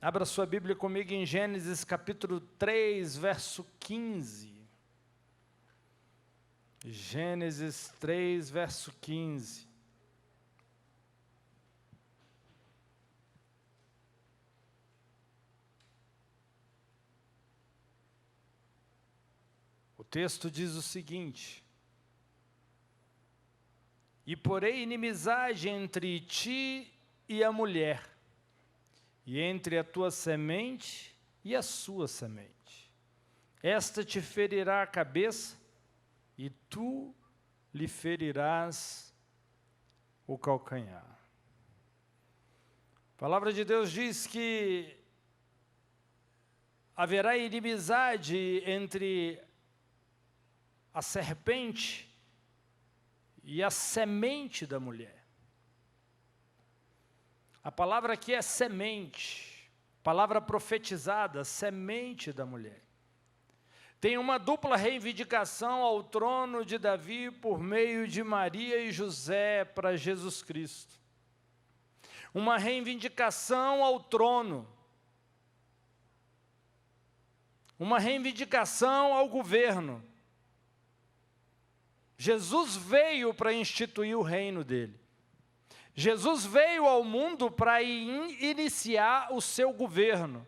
Abra sua Bíblia comigo em Gênesis capítulo 3, verso 15. Gênesis 3, verso 15. O texto diz o seguinte: E porei inimizade entre ti e a mulher, e entre a tua semente e a sua semente. Esta te ferirá a cabeça, e tu lhe ferirás o calcanhar. A palavra de Deus diz que haverá inimizade entre a serpente e a semente da mulher. A palavra aqui é semente, palavra profetizada, semente da mulher. Tem uma dupla reivindicação ao trono de Davi por meio de Maria e José para Jesus Cristo. Uma reivindicação ao trono. Uma reivindicação ao governo. Jesus veio para instituir o reino dele. Jesus veio ao mundo para iniciar o seu governo.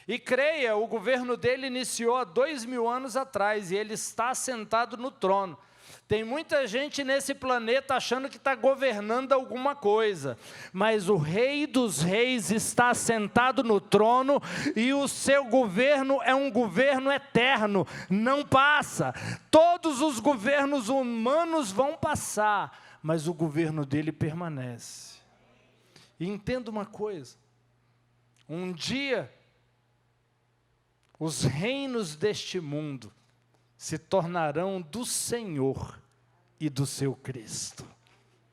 E creia, o governo dele iniciou há 2000 anos atrás, e ele está sentado no trono. Tem muita gente nesse planeta achando que está governando alguma coisa, mas o Rei dos Reis está sentado no trono, e o seu governo é um governo eterno, não passa. Todos os governos humanos vão passar, mas o governo dele permanece. E entenda uma coisa, um dia, os reinos deste mundo se tornarão do Senhor e do seu Cristo.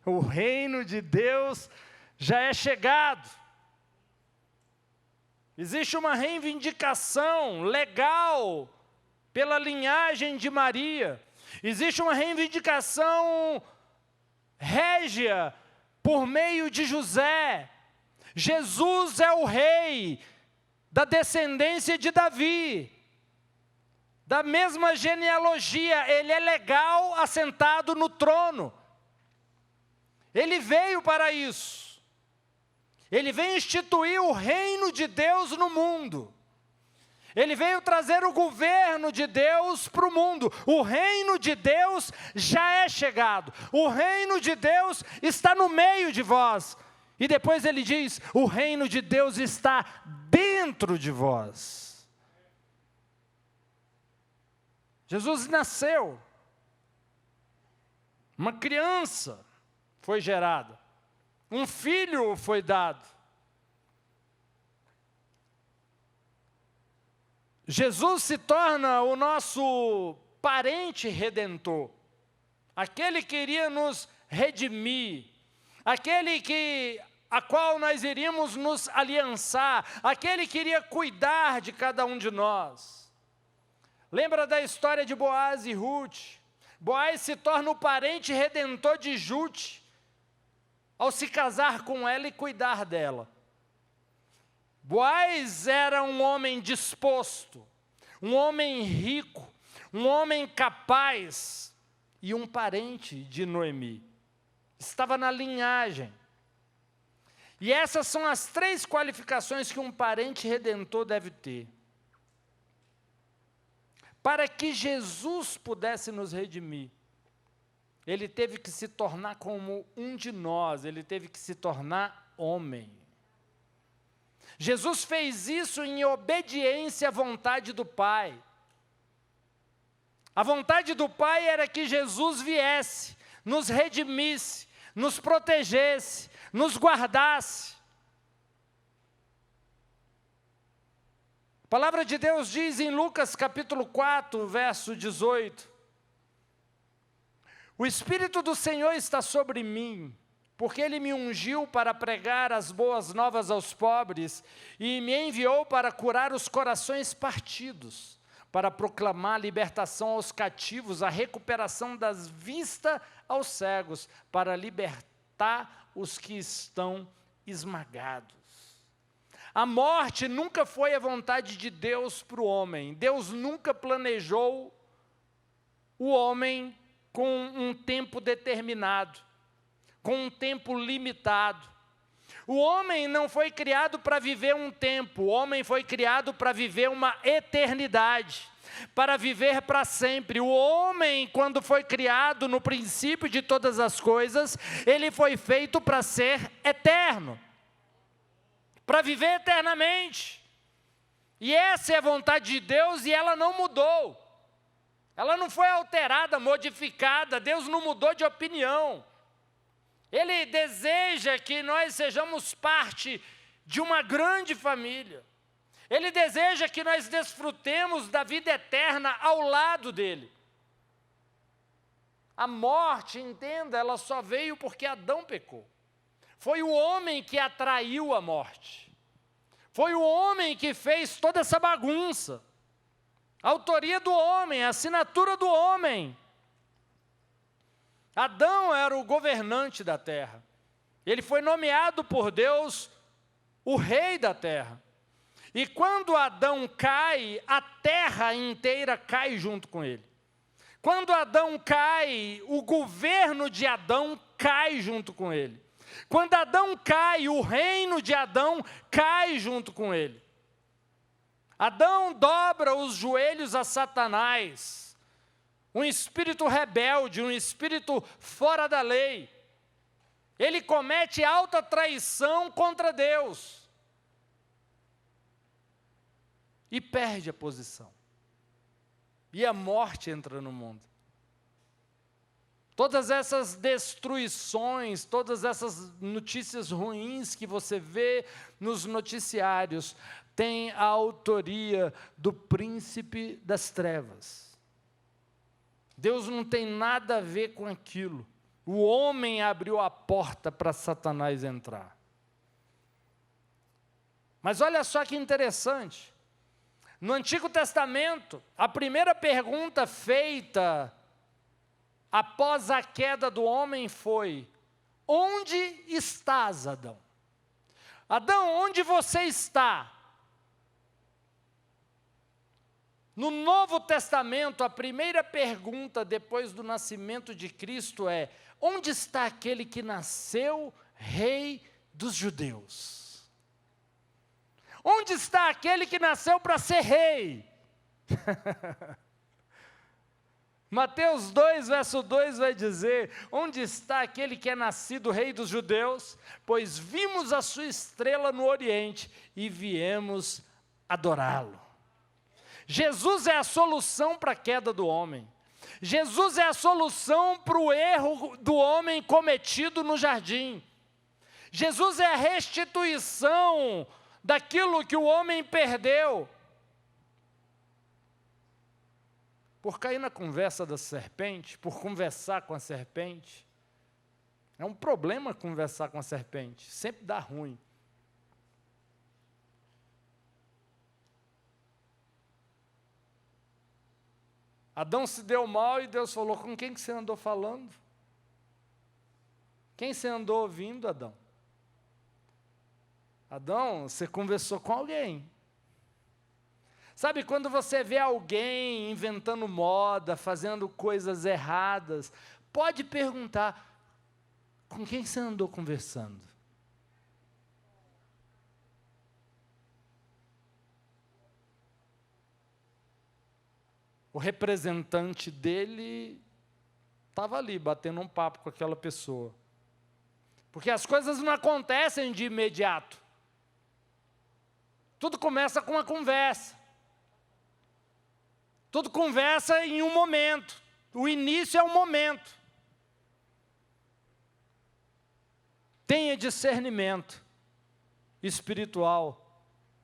O reino de Deus já é chegado. Existe uma reivindicação legal pela linhagem de Maria. Existe uma reivindicação régia por meio de José. Jesus é o rei da descendência de Davi, da mesma genealogia. Ele é legal, assentado no trono. Ele veio para isso. Ele veio instituir o reino de Deus no mundo. Ele veio trazer o governo de Deus para o mundo. O reino de Deus já é chegado. O reino de Deus está no meio de vós. E depois ele diz, o reino de Deus está dentro de vós. Jesus nasceu. Uma criança foi gerada. Um filho foi dado. Jesus se torna o nosso parente redentor. Aquele que iria nos redimir. Aquele a qual nós iríamos nos aliançar, aquele que iria cuidar de cada um de nós. Lembra da história de Boaz e Ruth? Boaz se torna o parente redentor de Ruth, ao se casar com ela e cuidar dela. Boaz era um homem disposto, um homem rico, um homem capaz e um parente de Noemi. Estava na linhagem. E essas são as 3 qualificações que um parente redentor deve ter. Para que Jesus pudesse nos redimir, ele teve que se tornar como um de nós, ele teve que se tornar homem. Jesus fez isso em obediência à vontade do Pai. A vontade do Pai era que Jesus viesse, nos redimisse, nos protegesse, nos guardasse. A palavra de Deus diz em Lucas capítulo 4, verso 18. O Espírito do Senhor está sobre mim, porque Ele me ungiu para pregar as boas novas aos pobres e me enviou para curar os corações partidos, para proclamar libertação aos cativos, a recuperação das vistas aos cegos, para libertar os que estão esmagados. A morte nunca foi a vontade de Deus para o homem. Deus nunca planejou o homem com um tempo determinado, com um tempo limitado. O homem não foi criado para viver um tempo, o homem foi criado para viver uma eternidade, para viver para sempre. O homem, quando foi criado no princípio de todas as coisas, ele foi feito para ser eterno, para viver eternamente. E essa é a vontade de Deus e ela não mudou. Ela não foi alterada, modificada, Deus não mudou de opinião. Ele deseja que nós sejamos parte de uma grande família. Ele deseja que nós desfrutemos da vida eterna ao lado dele. A morte, entenda, ela só veio porque Adão pecou. Foi o homem que atraiu a morte. Foi o homem que fez toda essa bagunça. A autoria do homem, a assinatura do homem. Adão era o governante da terra. Ele foi nomeado por Deus o rei da terra. E quando Adão cai, a terra inteira cai junto com ele. Quando Adão cai, o governo de Adão cai junto com ele. Quando Adão cai, o reino de Adão cai junto com ele. Adão dobra os joelhos a Satanás. Um espírito rebelde, um espírito fora da lei. Ele comete alta traição contra Deus. E perde a posição. E a morte entra no mundo. Todas essas destruições, todas essas notícias ruins que você vê nos noticiários, têm a autoria do príncipe das trevas. Deus não tem nada a ver com aquilo. O homem abriu a porta para Satanás entrar. Mas olha só que interessante. No Antigo Testamento, a primeira pergunta feita após a queda do homem foi: onde estás, Adão? Adão, onde você está? No Novo Testamento, a primeira pergunta depois do nascimento de Cristo é: onde está aquele que nasceu rei dos judeus? Onde está aquele que nasceu para ser rei? Mateus 2, verso 2 vai dizer: onde está aquele que é nascido rei dos judeus? Pois vimos a sua estrela no Oriente e viemos adorá-lo. Jesus é a solução para a queda do homem. Jesus é a solução para o erro do homem cometido no jardim. Jesus é a restituição daquilo que o homem perdeu. Por cair na conversa da serpente, por conversar com a serpente. É um problema conversar com a serpente, sempre dá ruim. Adão se deu mal e Deus falou: com quem que você andou falando? Quem você andou ouvindo, Adão? Adão, você conversou com alguém. Sabe, quando você vê alguém inventando moda, fazendo coisas erradas, pode perguntar: com quem você andou conversando? O representante dele estava ali, batendo um papo com aquela pessoa. Porque as coisas não acontecem de imediato. Tudo começa com uma conversa. Tudo conversa em um momento. O início é um momento. Tenha discernimento espiritual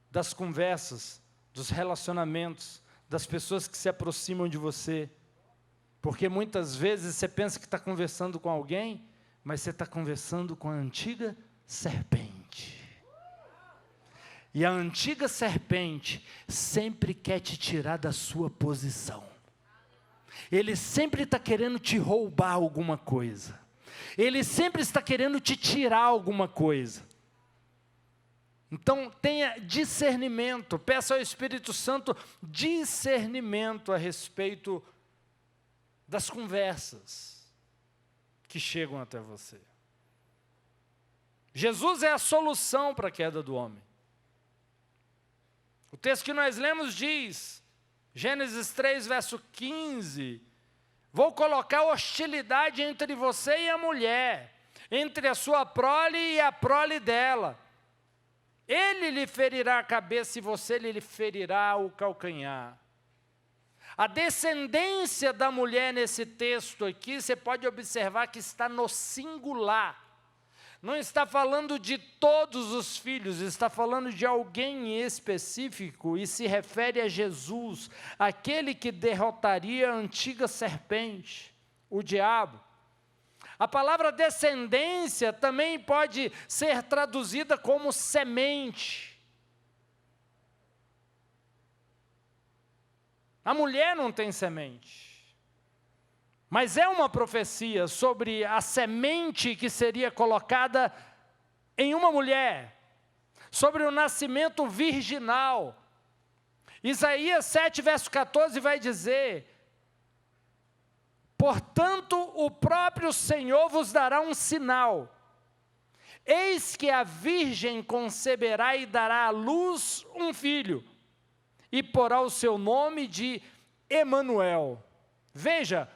das conversas, dos relacionamentos, das pessoas que se aproximam de você. Porque muitas vezes você pensa que está conversando com alguém, mas você está conversando com a antiga serpente. E a antiga serpente sempre quer te tirar da sua posição. Ele sempre está querendo te roubar alguma coisa. Ele sempre está querendo te tirar alguma coisa. Então, tenha discernimento, peça ao Espírito Santo discernimento a respeito das conversas que chegam até você. Jesus é a solução para a queda do homem. O texto que nós lemos diz, Gênesis 3, verso 15, vou colocar hostilidade entre você e a mulher, entre a sua prole e a prole dela. Ele lhe ferirá a cabeça e você lhe ferirá o calcanhar. A descendência da mulher nesse texto aqui, você pode observar que está no singular. Não está falando de todos os filhos, está falando de alguém específico e se refere a Jesus, aquele que derrotaria a antiga serpente, o diabo. A palavra descendência também pode ser traduzida como semente. A mulher não tem semente, mas é uma profecia sobre a semente que seria colocada em uma mulher, sobre o nascimento virginal. Isaías 7, verso 14 vai dizer: portanto, o próprio Senhor vos dará um sinal. Eis que a virgem conceberá e dará à luz um filho, e porá o seu nome de Emanuel. Veja,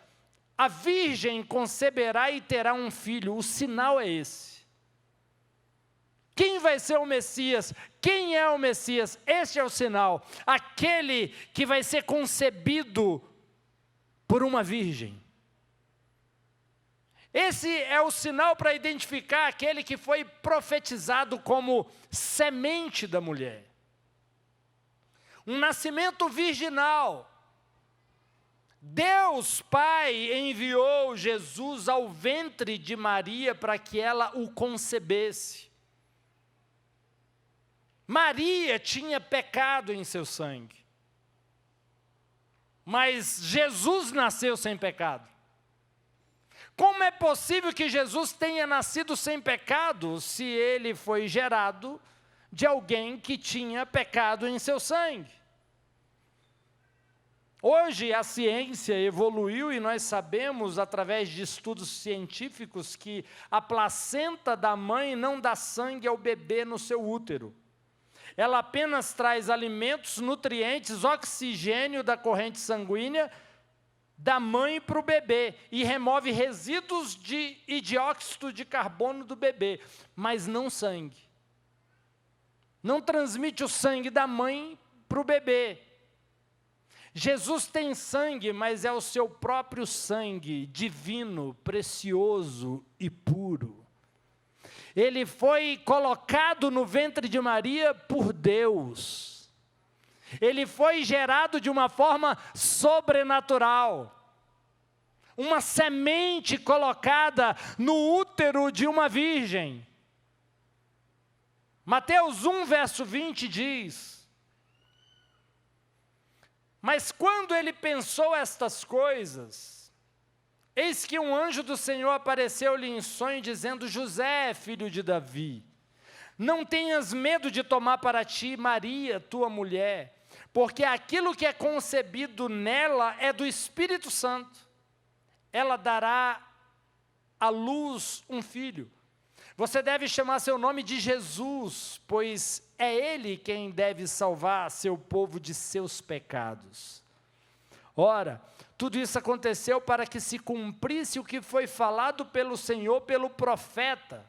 a virgem conceberá e terá um filho, o sinal é esse. Quem vai ser o Messias? Quem é o Messias? Este é o sinal, aquele que vai ser concebido por uma virgem. Esse é o sinal para identificar aquele que foi profetizado como semente da mulher. Um nascimento virginal. Deus Pai enviou Jesus ao ventre de Maria para que ela o concebesse. Maria tinha pecado em seu sangue, mas Jesus nasceu sem pecado. Como é possível que Jesus tenha nascido sem pecado, se ele foi gerado de alguém que tinha pecado em seu sangue? Hoje a ciência evoluiu e nós sabemos, através de estudos científicos, que a placenta da mãe não dá sangue ao bebê no seu útero. Ela apenas traz alimentos, nutrientes, oxigênio da corrente sanguínea da mãe para o bebê e remove resíduos e dióxido de carbono do bebê, mas não sangue. Não transmite o sangue da mãe para o bebê. Jesus tem sangue, mas é o seu próprio sangue, divino, precioso e puro. Ele foi colocado no ventre de Maria por Deus. Ele foi gerado de uma forma sobrenatural. Uma semente colocada no útero de uma virgem. Mateus 1, verso 20 diz: mas quando ele pensou estas coisas, eis que um anjo do Senhor apareceu-lhe em sonho, dizendo: José, filho de Davi, não tenhas medo de tomar para ti Maria, tua mulher, porque aquilo que é concebido nela é do Espírito Santo. Ela dará à luz um filho. Você deve chamar seu nome de Jesus, pois é Ele quem deve salvar seu povo de seus pecados. Ora, tudo isso aconteceu para que se cumprisse o que foi falado pelo Senhor, pelo profeta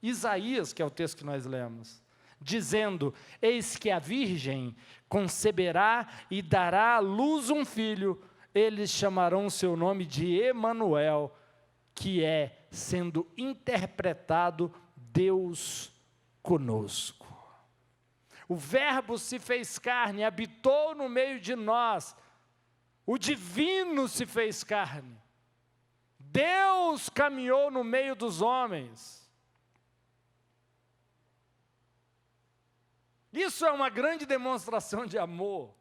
Isaías, que é o texto que nós lemos, dizendo: eis que a virgem conceberá e dará à luz um filho, eles chamarão o seu nome de Emanuel, que é, sendo interpretado, Deus conosco. O Verbo se fez carne, habitou no meio de nós, o divino se fez carne, Deus caminhou no meio dos homens. Isso é uma grande demonstração de amor.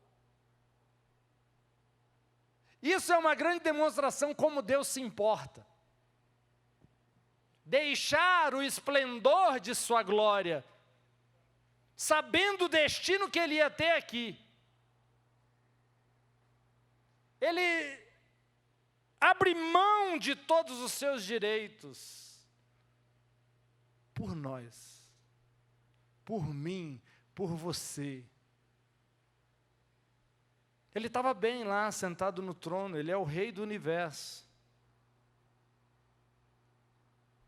Isso é uma grande demonstração como Deus se importa. Deixar o esplendor de sua glória sabendo o destino que ele ia ter aqui. Ele abre mão de todos os seus direitos por nós, por mim, por você. Ele estava bem lá, sentado no trono, ele é o rei do universo.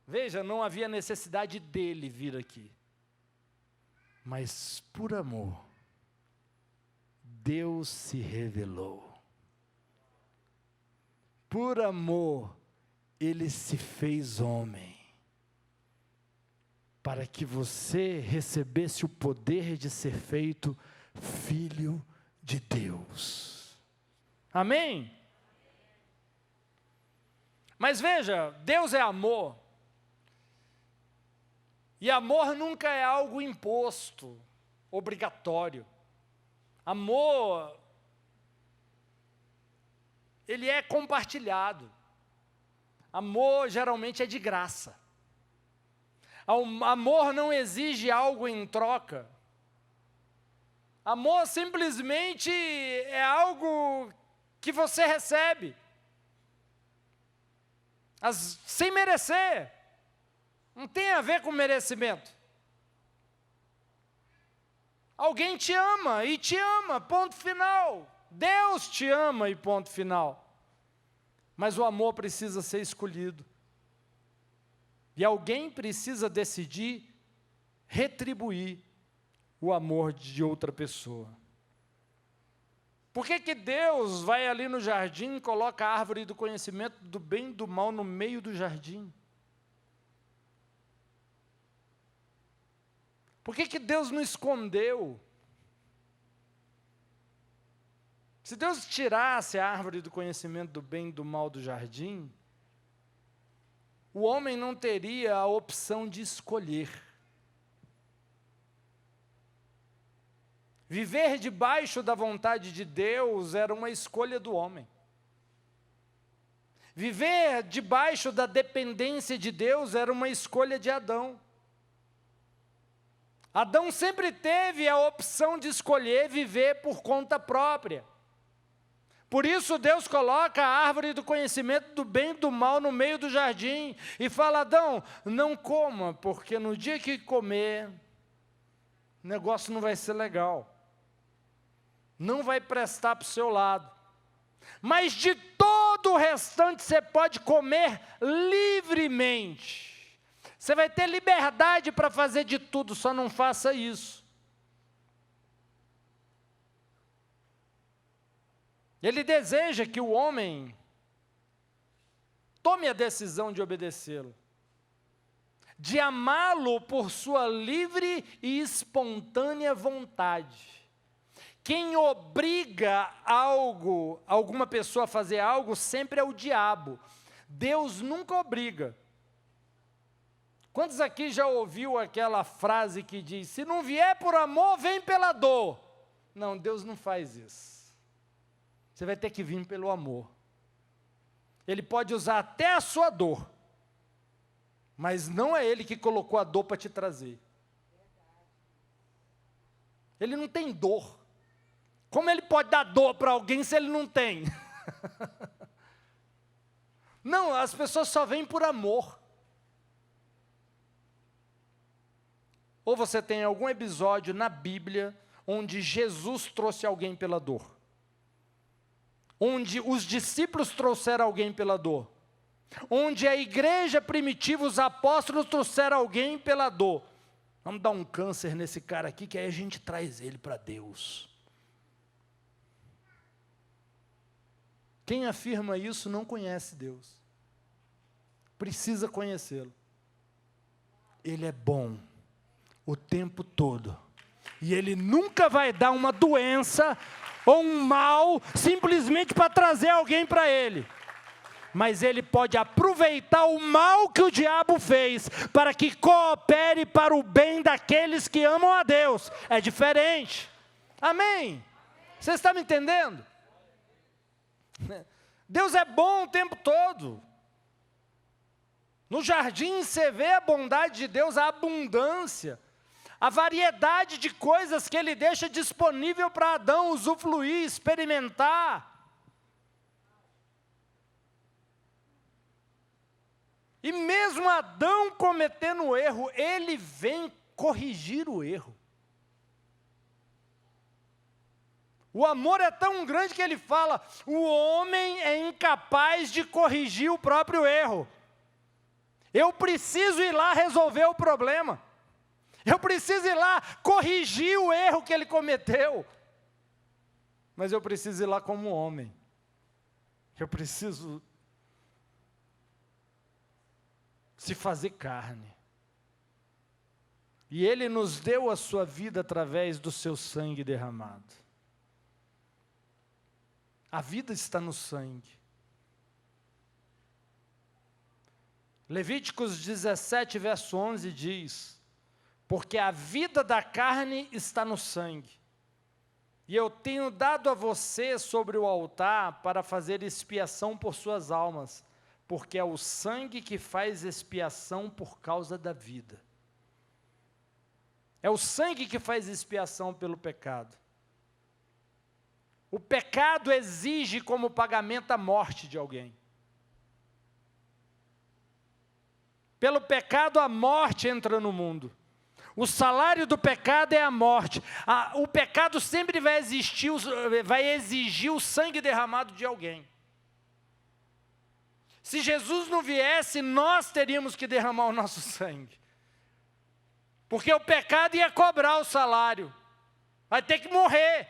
Veja, não havia necessidade dele vir aqui. Mas por amor, Deus se revelou. Por amor, ele se fez homem, para que você recebesse o poder de ser feito filho de Deus. Amém? Mas veja, Deus é amor. E amor nunca é algo imposto, obrigatório. Amor, ele é compartilhado. Amor geralmente é de graça. Amor não exige algo em troca. Amor simplesmente é algo que você recebe, sem merecer. Não tem a ver com merecimento. Alguém te ama e te ama, ponto final. Deus te ama e ponto final. Mas o amor precisa ser escolhido. E alguém precisa decidir retribuir o amor de outra pessoa. Por que Deus vai ali no jardim e coloca a árvore do conhecimento do bem e do mal no meio do jardim? Por que Deus não escondeu? Se Deus tirasse a árvore do conhecimento do bem e do mal do jardim, o homem não teria a opção de escolher. Viver debaixo da vontade de Deus era uma escolha do homem. Viver debaixo da dependência de Deus era uma escolha de Adão. Adão sempre teve a opção de escolher viver por conta própria. Por isso Deus coloca a árvore do conhecimento do bem e do mal no meio do jardim e fala: Adão, não coma, porque no dia que comer, o negócio não vai ser legal. Não vai prestar para o seu lado. Mas de todo o restante você pode comer livremente. Você vai ter liberdade para fazer de tudo, só não faça isso. Ele deseja que o homem tome a decisão de obedecê-lo, de amá-lo por sua livre e espontânea vontade. Quem obriga alguma pessoa a fazer algo, sempre é o diabo. Deus nunca obriga. Quantos aqui já ouviu aquela frase que diz: se não vier por amor, vem pela dor? Não, Deus não faz isso. Você vai ter que vir pelo amor. Ele pode usar até a sua dor, mas não é Ele que colocou a dor para te trazer. Ele não tem dor. Como Ele pode dar dor para alguém se Ele não tem? Não, as pessoas só vêm por amor. Ou você tem algum episódio na Bíblia onde Jesus trouxe alguém pela dor? Onde os discípulos trouxeram alguém pela dor? Onde a igreja primitiva, os apóstolos trouxeram alguém pela dor? Vamos dar um câncer nesse cara aqui, que aí a gente traz ele para Deus. Quem afirma isso não conhece Deus. Precisa conhecê-lo. Ele é bom o tempo todo. E Ele nunca vai dar uma doença ou um mal simplesmente para trazer alguém para Ele. Mas Ele pode aproveitar o mal que o diabo fez para que coopere para o bem daqueles que amam a Deus. É diferente. Amém? Você está me entendendo? Deus é bom o tempo todo. No jardim você vê a bondade de Deus, a abundância. a variedade de coisas que Ele deixa disponível para Adão usufruir, experimentar. E mesmo Adão cometendo o erro, Ele vem corrigir o erro. O amor é tão grande que Ele fala, o homem é incapaz de corrigir o próprio erro. Eu preciso ir lá resolver o problema. Eu preciso ir lá corrigir o erro que ele cometeu. Mas eu preciso ir lá como homem. Eu preciso se fazer carne. E Ele nos deu a sua vida através do seu sangue derramado. A vida está no sangue. Levíticos 17, verso 11 diz, porque a vida da carne está no sangue, e eu tenho dado a você sobre o altar para fazer expiação por suas almas, porque é o sangue que faz expiação por causa da vida. É o sangue que faz expiação pelo pecado. O pecado exige como pagamento a morte de alguém. Pelo pecado a morte entra no mundo. O salário do pecado é a morte. O pecado sempre vai exigir o sangue derramado de alguém. Se Jesus não viesse, nós teríamos que derramar o nosso sangue. Porque o pecado ia cobrar o salário. Vai ter que morrer.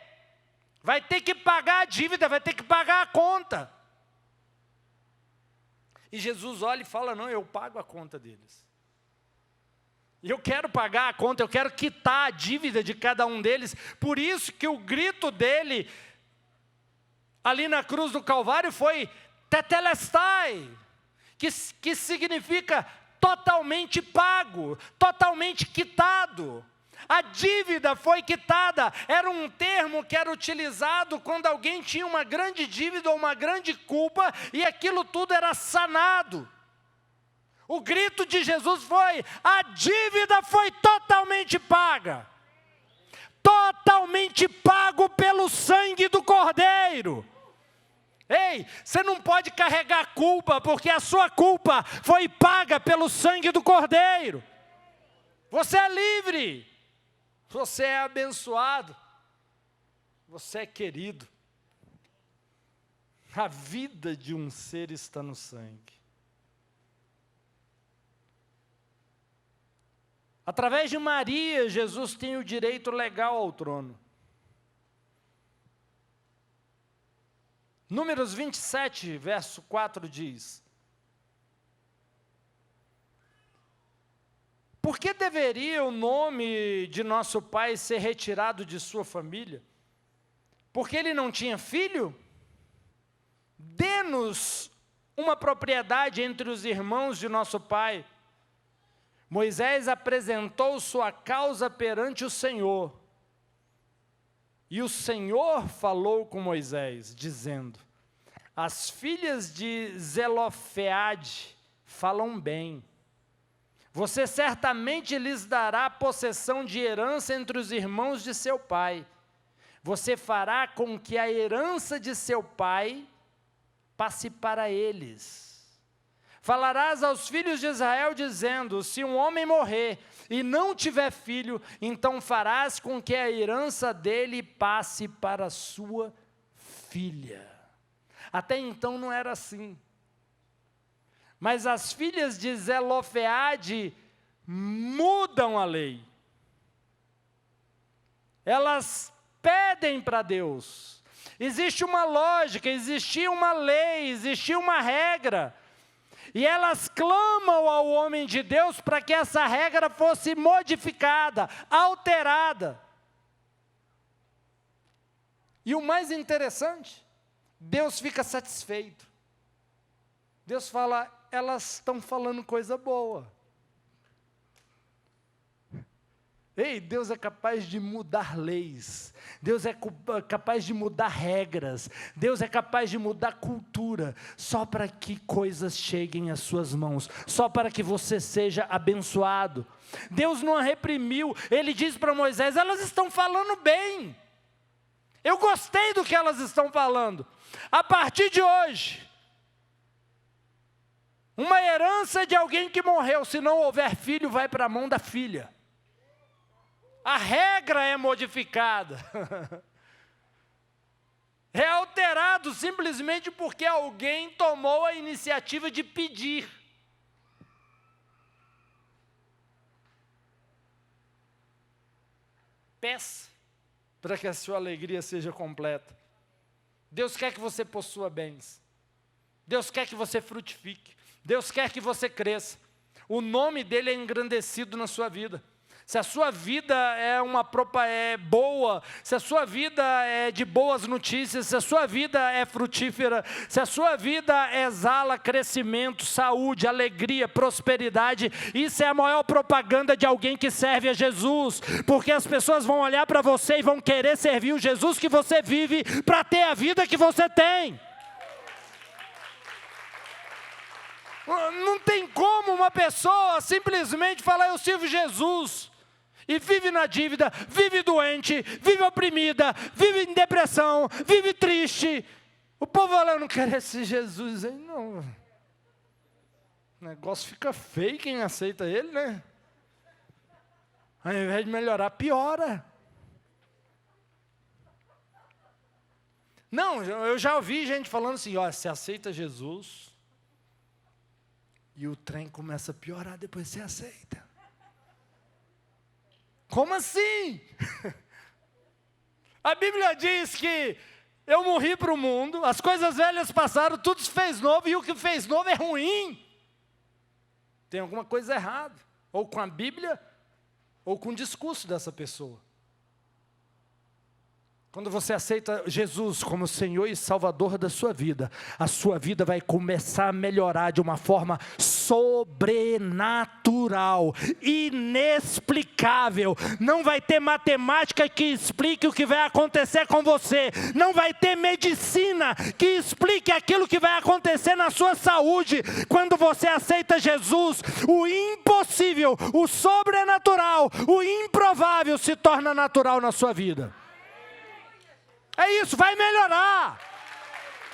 Vai ter que pagar a dívida, vai ter que pagar a conta. E Jesus olha e fala, não, eu pago a conta deles. E eu quero pagar a conta, eu quero quitar a dívida de cada um deles. Por isso que o grito dele, ali na cruz do Calvário, foi tetelestai, que significa totalmente pago, totalmente quitado. A dívida foi quitada, era um termo que era utilizado quando alguém tinha uma grande dívida ou uma grande culpa, e aquilo tudo era sanado. O grito de Jesus foi, a dívida foi totalmente paga. Totalmente pago pelo sangue do Cordeiro. Ei, você não pode carregar culpa, porque a sua culpa foi paga pelo sangue do Cordeiro. Você é livre. Você é abençoado, você é querido. A vida de um ser está no sangue. Através de Maria, Jesus tem o direito legal ao trono. Números 27, verso 4 diz, por que deveria o nome de nosso pai ser retirado de sua família? Porque ele não tinha filho? Dê-nos uma propriedade entre os irmãos de nosso pai. Moisés apresentou sua causa perante o Senhor. E o Senhor falou com Moisés, dizendo, as filhas de Zelofeade falam bem. Você certamente lhes dará possessão de herança entre os irmãos de seu pai. Você fará com que a herança de seu pai passe para eles. Falarás aos filhos de Israel, dizendo, se um homem morrer e não tiver filho, então farás com que a herança dele passe para a sua filha. Até então não era assim. Mas as filhas de Zelofeade mudam a lei. Elas pedem para Deus. Existe uma lógica, existia uma lei, existia uma regra. E elas clamam ao homem de Deus para que essa regra fosse modificada, alterada. E o mais interessante, Deus fica satisfeito. Deus fala, elas estão falando coisa boa. Ei, Deus é capaz de mudar leis, Deus é capaz de mudar regras, Deus é capaz de mudar cultura, só para que coisas cheguem às suas mãos, só para que você seja abençoado. Deus não a reprimiu, Ele diz para Moisés, elas estão falando bem, eu gostei do que elas estão falando, a partir de hoje, uma herança de alguém que morreu, se não houver filho, vai para a mão da filha. A regra é modificada, é alterado simplesmente porque alguém tomou a iniciativa de pedir. Peça, para que a sua alegria seja completa. Deus quer que você possua bens, Deus quer que você frutifique, Deus quer que você cresça, o nome dEle é engrandecido na sua vida. Se a sua vida é boa, se a sua vida é de boas notícias, se a sua vida é frutífera, se a sua vida exala crescimento, saúde, alegria, prosperidade, isso é a maior propaganda de alguém que serve a Jesus, porque as pessoas vão olhar para você e vão querer servir o Jesus que você vive para ter a vida que você tem. Não tem como uma pessoa simplesmente falar, eu sirvo Jesus, e vive na dívida, vive doente, vive oprimida, vive em depressão, vive triste. O povo olha, eu não quero esse Jesus aí não. O negócio fica feio quem aceita ele, né? Ao invés de melhorar, piora. Não, eu já ouvi gente falando assim, ó, você aceita Jesus, e o trem começa a piorar, depois você aceita. Como assim? A Bíblia diz que eu morri para o mundo, as coisas velhas passaram, tudo se fez novo, e o que fez novo é ruim. Tem alguma coisa errada, ou com a Bíblia, ou com o discurso dessa pessoa. Quando você aceita Jesus como Senhor e Salvador da sua vida, a sua vida vai começar a melhorar de uma forma sobrenatural, inexplicável. Não vai ter matemática que explique o que vai acontecer com você. Não vai ter medicina que explique aquilo que vai acontecer na sua saúde. Quando você aceita Jesus, o impossível, o sobrenatural, o improvável se torna natural na sua vida. É isso, vai melhorar.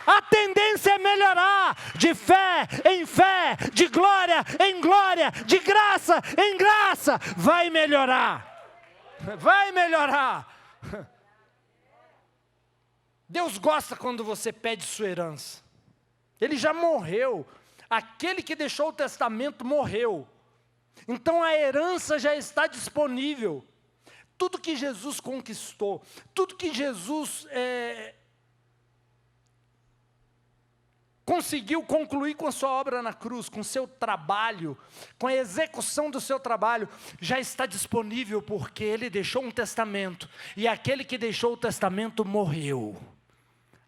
A tendência é melhorar, de fé em fé, de glória em glória, de graça em graça. Vai melhorar. Vai melhorar. Deus gosta quando você pede sua herança. Ele já morreu. Aquele que deixou o testamento morreu. Então a herança já está disponível. Tudo que Jesus conquistou, tudo que Jesus conseguiu concluir com a sua obra na cruz, com o seu trabalho, com a execução do seu trabalho, já está disponível porque Ele deixou um testamento, e aquele que deixou o testamento morreu.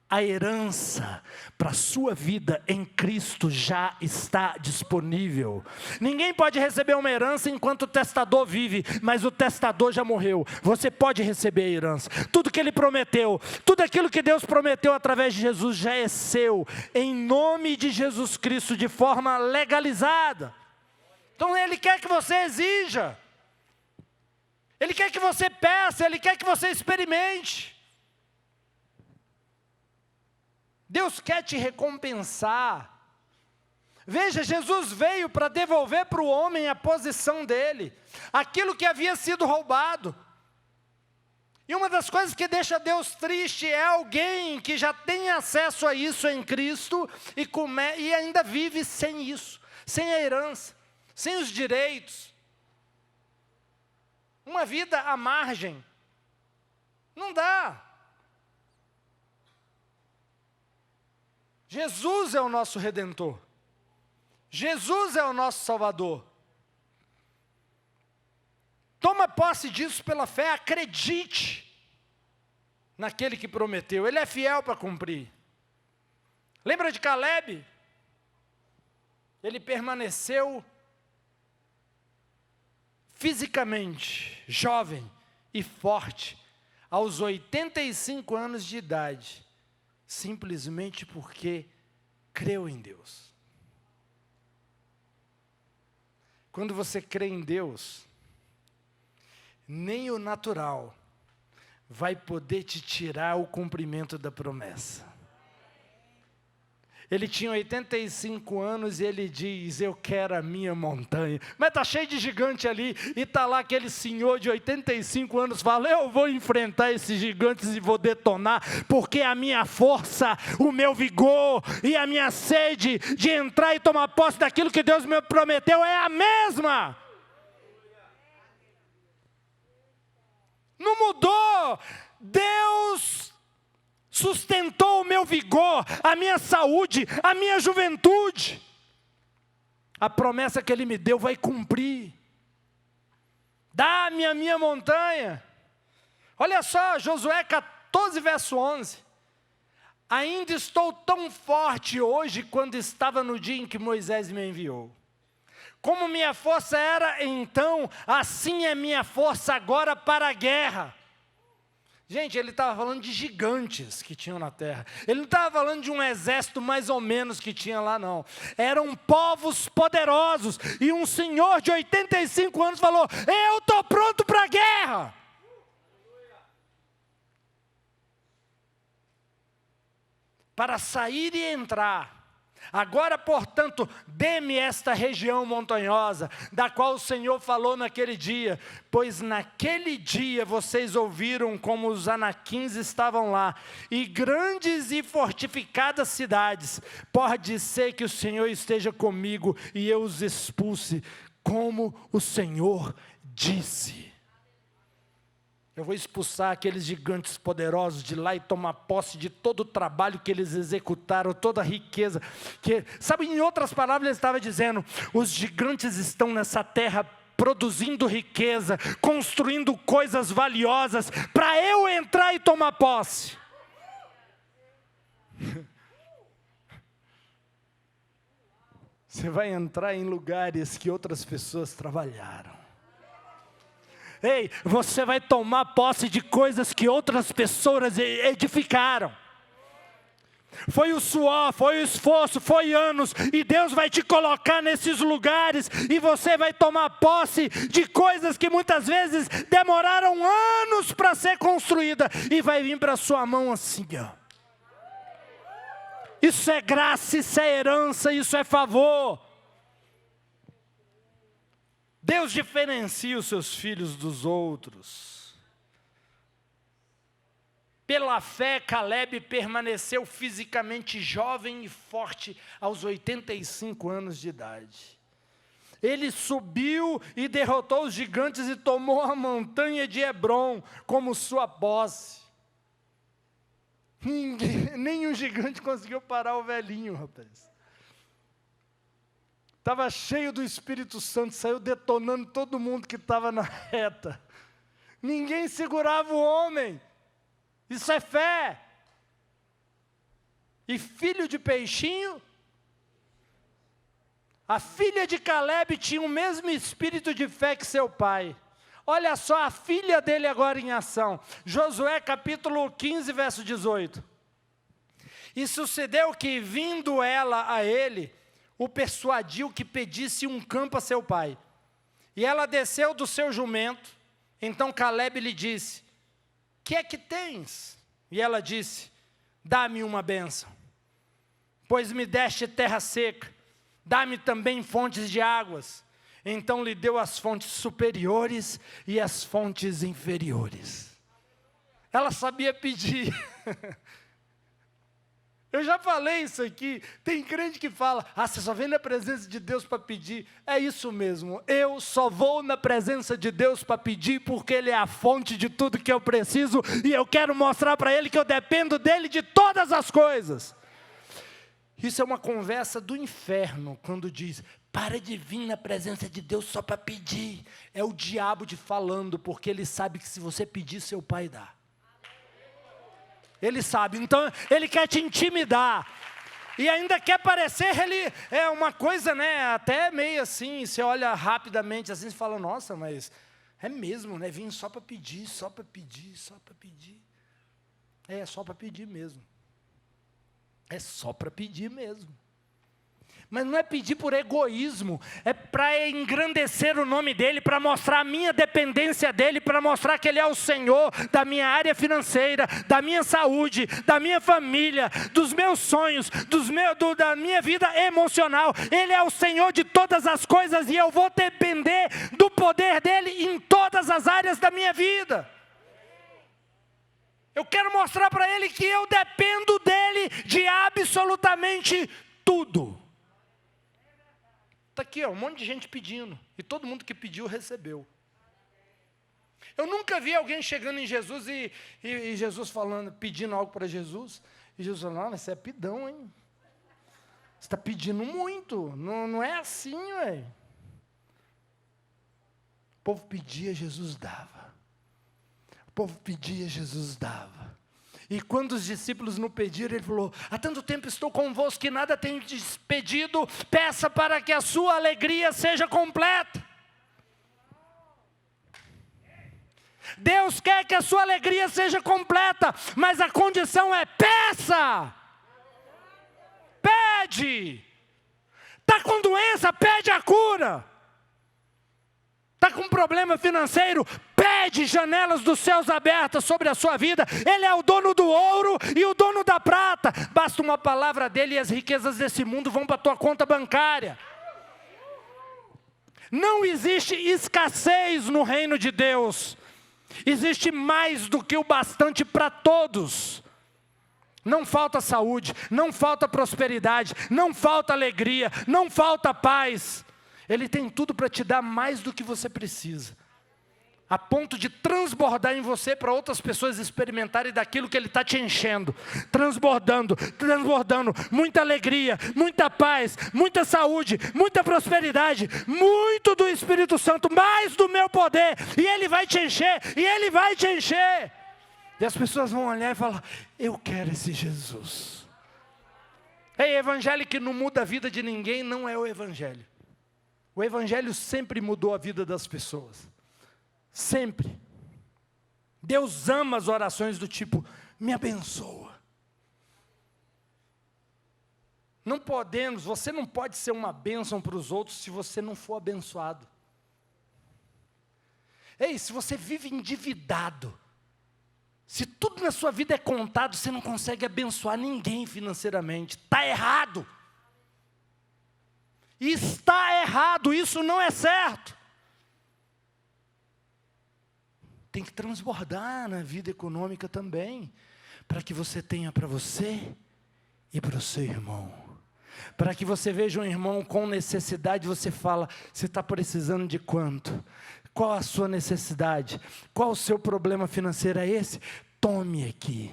A herança para a sua vida em Cristo já está disponível. Ninguém pode receber uma herança enquanto o testador vive, mas o testador já morreu. Você pode receber a herança. Tudo que Ele prometeu, tudo aquilo que Deus prometeu através de Jesus já é seu, em nome de Jesus Cristo, de forma legalizada. Então Ele quer que você exija, Ele quer que você peça, Ele quer que você experimente. Deus quer te recompensar. Veja, Jesus veio para devolver para o homem a posição dele, aquilo que havia sido roubado. E uma das coisas que deixa Deus triste é alguém que já tem acesso a isso em Cristo e ainda vive sem isso, sem a herança, sem os direitos. Uma vida à margem. Não dá. Jesus é o nosso Redentor. Jesus é o nosso Salvador. Toma posse disso pela fé, acredite naquele que prometeu. Ele é fiel para cumprir. Lembra de Caleb? Ele permaneceu fisicamente jovem e forte, aos 85 anos de idade, simplesmente porque creu em Deus. Quando você crê em Deus, nem o natural vai poder te tirar o cumprimento da promessa. Ele tinha 85 anos e ele diz, eu quero a minha montanha. Mas está cheio de gigante ali, e está lá aquele senhor de 85 anos, fala, eu vou enfrentar esses gigantes e vou detonar, porque a minha força, o meu vigor e a minha sede de entrar e tomar posse daquilo que Deus me prometeu é a mesma. Não mudou. Deus sustentou o meu vigor, a minha saúde, a minha juventude. A promessa que Ele me deu vai cumprir. Dá-me a minha montanha. Olha só, Josué 14, verso 11. Ainda estou tão forte hoje quando estava no dia em que Moisés me enviou. Como minha força era então, assim é minha força agora para a guerra. Gente, ele estava falando de gigantes que tinham na terra. Ele não estava falando de um exército mais ou menos que tinha lá, não. Eram povos poderosos. E um senhor de 85 anos falou, eu estou pronto para a guerra. Para sair e entrar. Agora, portanto, dê-me esta região montanhosa, da qual o Senhor falou naquele dia, pois naquele dia vocês ouviram como os anaquins estavam lá, e grandes e fortificadas cidades. Pode ser que o Senhor esteja comigo e eu os expulse, como o Senhor disse. Eu vou expulsar aqueles gigantes poderosos de lá e tomar posse de todo o trabalho que eles executaram, toda a riqueza. Sabe, em outras palavras, ele estava dizendo, os gigantes estão nessa terra produzindo riqueza, construindo coisas valiosas, para eu entrar e tomar posse. Você vai entrar em lugares que outras pessoas trabalharam. Ei, você vai tomar posse de coisas que outras pessoas edificaram. Foi o suor, foi o esforço, foi anos, e Deus vai te colocar nesses lugares, e você vai tomar posse de coisas que muitas vezes demoraram anos para ser construída, e vai vir para a sua mão assim, ó. Isso é graça, isso é herança, isso é favor. Deus diferencia os seus filhos dos outros. Pela fé, Caleb permaneceu fisicamente jovem e forte aos 85 anos de idade. Ele subiu e derrotou os gigantes e tomou a montanha de Hebrom como sua posse. Nenhum gigante conseguiu parar o velhinho, rapaz. Estava cheio do Espírito Santo, saiu detonando todo mundo que estava na reta. Ninguém segurava o homem. Isso é fé. E filho de peixinho, a filha de Caleb tinha o mesmo espírito de fé que seu pai. Olha só a filha dele agora em ação. Josué capítulo 15, verso 18. E sucedeu que, vindo ela a ele, o persuadiu que pedisse um campo a seu pai. E ela desceu do seu jumento. Então Caleb lhe disse, que é que tens? E ela disse, dá-me uma bênção, pois me deste terra seca, dá-me também fontes de águas. Então lhe deu as fontes superiores e as fontes inferiores. Ela sabia pedir. Eu já falei isso aqui, tem crente que fala, você só vem na presença de Deus para pedir. É isso mesmo, eu só vou na presença de Deus para pedir, porque Ele é a fonte de tudo que eu preciso, e eu quero mostrar para Ele que eu dependo dEle de todas as coisas. Isso é uma conversa do inferno, quando diz, para de vir na presença de Deus só para pedir. É o diabo te falando, porque ele sabe que se você pedir, seu pai dá. Ele sabe, então ele quer te intimidar. E ainda quer parecer, ele é uma coisa, né, até meio assim, você olha rapidamente assim, você fala, nossa, mas é mesmo, né, vim só para pedir, só para pedir, só para pedir. É só para pedir mesmo. É só para pedir mesmo. Mas não é pedir por egoísmo, é para engrandecer o nome dEle, para mostrar a minha dependência dEle, para mostrar que Ele é o Senhor da minha área financeira, da minha saúde, da minha família, dos meus sonhos, da minha vida emocional. Ele é o Senhor de todas as coisas e eu vou depender do poder dEle em todas as áreas da minha vida. Eu quero mostrar para Ele que eu dependo dEle de absolutamente tudo. Está aqui, ó, um monte de gente pedindo. E todo mundo que pediu, recebeu. Eu nunca vi alguém chegando em Jesus e Jesus falando, pedindo algo para Jesus. E Jesus falando, mas você é pidão, hein? Você está pedindo muito. Não é assim, ué. O povo pedia, Jesus dava. O povo pedia, Jesus dava. E quando os discípulos não pediram, ele falou, há tanto tempo estou convosco que nada tenho pedido, peça para que a sua alegria seja completa. Deus quer que a sua alegria seja completa, mas a condição é peça. Pede. Está com doença, pede a cura. Está com problema financeiro, pede janelas dos céus abertas sobre a sua vida. Ele é o dono do ouro e o dono da prata. Basta uma palavra dele e as riquezas desse mundo vão para a tua conta bancária. Não existe escassez no reino de Deus. Existe mais do que o bastante para todos. Não falta saúde, não falta prosperidade, não falta alegria, não falta paz. Ele tem tudo para te dar mais do que você precisa. A ponto de transbordar em você para outras pessoas experimentarem daquilo que Ele está te enchendo. Transbordando, transbordando. Muita alegria, muita paz, muita saúde, muita prosperidade. Muito do Espírito Santo, mais do meu poder. E Ele vai te encher, e Ele vai te encher. E as pessoas vão olhar e falar, eu quero esse Jesus. Ei, evangelho que não muda a vida de ninguém não é o evangelho. O evangelho sempre mudou a vida das pessoas. Sempre. Deus ama as orações do tipo, me abençoa. Não podemos, você não pode ser uma bênção para os outros se você não for abençoado. Ei, se você vive endividado, se tudo na sua vida é contado, você não consegue abençoar ninguém financeiramente. Está errado. Está errado, isso não é certo. Tem que transbordar na vida econômica também, para que você tenha para você e para o seu irmão. Para que você veja um irmão com necessidade, você fala, você está precisando de quanto? Qual a sua necessidade? Qual o seu problema financeiro? É esse? Tome aqui.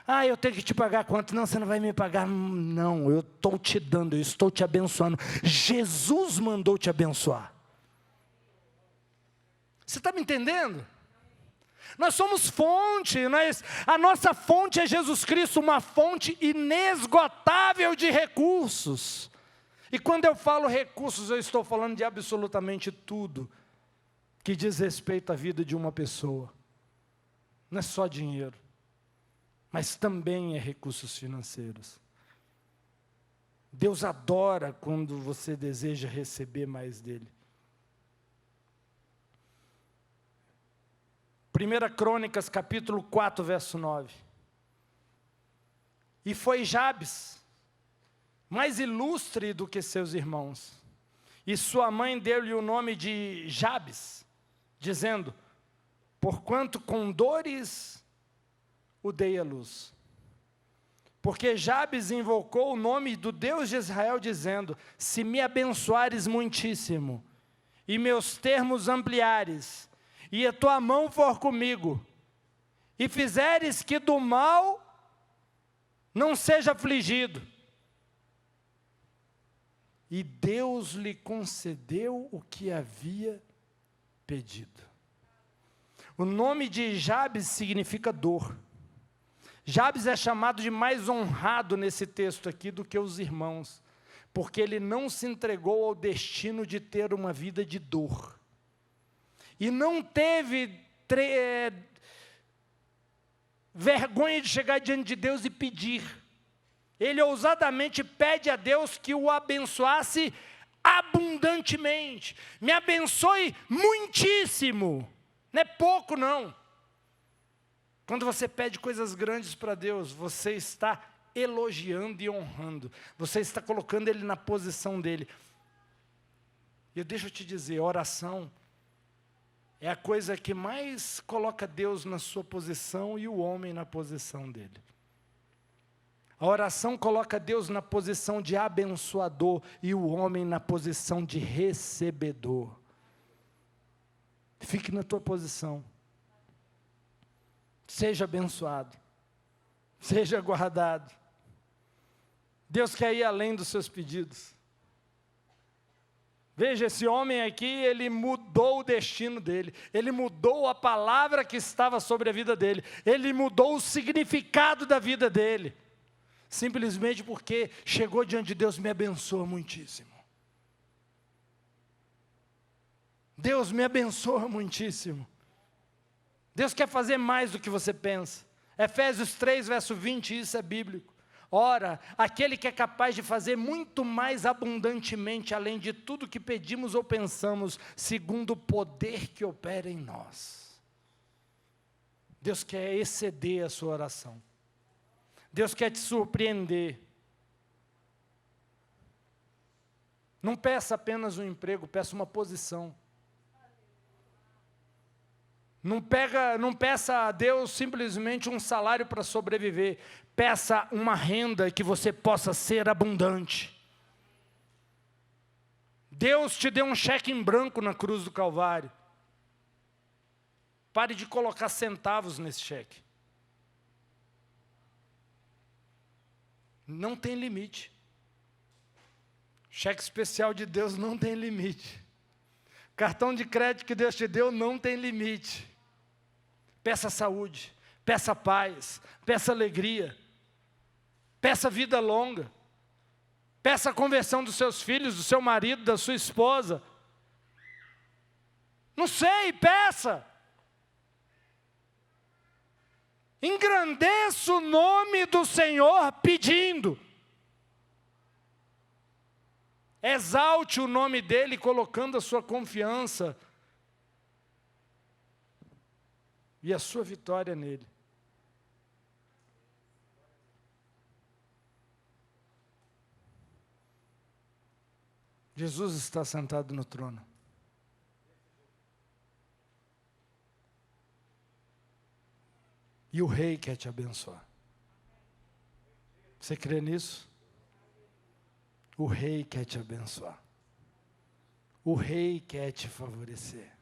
Ah, eu tenho que te pagar quanto? Não, você não vai me pagar. Não, eu estou te dando, eu estou te abençoando. Jesus mandou te abençoar. Você está me entendendo? Nós somos fonte, a nossa fonte é Jesus Cristo, uma fonte inesgotável de recursos. E quando eu falo recursos, eu estou falando de absolutamente tudo que diz respeito à vida de uma pessoa. Não é só dinheiro, mas também é recursos financeiros. Deus adora quando você deseja receber mais dele. 1 Crônicas, capítulo 4, verso 9. E foi Jabes, mais ilustre do que seus irmãos. E sua mãe deu-lhe o nome de Jabes, dizendo, porquanto com dores o dei à luz. Porque Jabes invocou o nome do Deus de Israel, dizendo, se me abençoares muitíssimo, e meus termos ampliares, e a tua mão for comigo, e fizeres que do mal não seja afligido. E Deus lhe concedeu o que havia pedido. O nome de Jabes significa dor. Jabes é chamado de mais honrado nesse texto aqui do que os irmãos, porque ele não se entregou ao destino de ter uma vida de dor. E não teve vergonha de chegar diante de Deus e pedir. Ele ousadamente pede a Deus que o abençoasse abundantemente. Me abençoe muitíssimo. Não é pouco, não. Quando você pede coisas grandes para Deus, você está elogiando e honrando. Você está colocando Ele na posição dEle. E deixa eu te dizer, oração é a coisa que mais coloca Deus na sua posição e o homem na posição dele. A oração coloca Deus na posição de abençoador e o homem na posição de recebedor. Fique na tua posição. Seja abençoado. Seja guardado. Deus quer ir além dos seus pedidos. Veja, esse homem aqui, ele mudou o destino dele. Ele mudou a palavra que estava sobre a vida dele. Ele mudou o significado da vida dele. Simplesmente porque chegou diante de Deus, me abençoa muitíssimo. Deus me abençoa muitíssimo. Deus quer fazer mais do que você pensa. Efésios 3, verso 20, isso é bíblico. Ora, aquele que é capaz de fazer muito mais abundantemente, além de tudo que pedimos ou pensamos, segundo o poder que opera em nós. Deus quer exceder a sua oração. Deus quer te surpreender. Não peça apenas um emprego, peça uma posição. Não peça a Deus simplesmente um salário para sobreviver. Peça uma renda que você possa ser abundante. Deus te deu um cheque em branco na cruz do Calvário. Pare de colocar centavos nesse cheque. Não tem limite. Cheque especial de Deus não tem limite. Cartão de crédito que Deus te deu não tem limite. Peça saúde, peça paz, peça alegria, peça vida longa, peça a conversão dos seus filhos, do seu marido, da sua esposa. Não sei, peça. Engrandeça o nome do Senhor pedindo. Exalte o nome dEle colocando a sua confiança e a sua vitória nele. Jesus está sentado no trono. E o Rei quer te abençoar. Você crê nisso? O Rei quer te abençoar. O Rei quer te favorecer.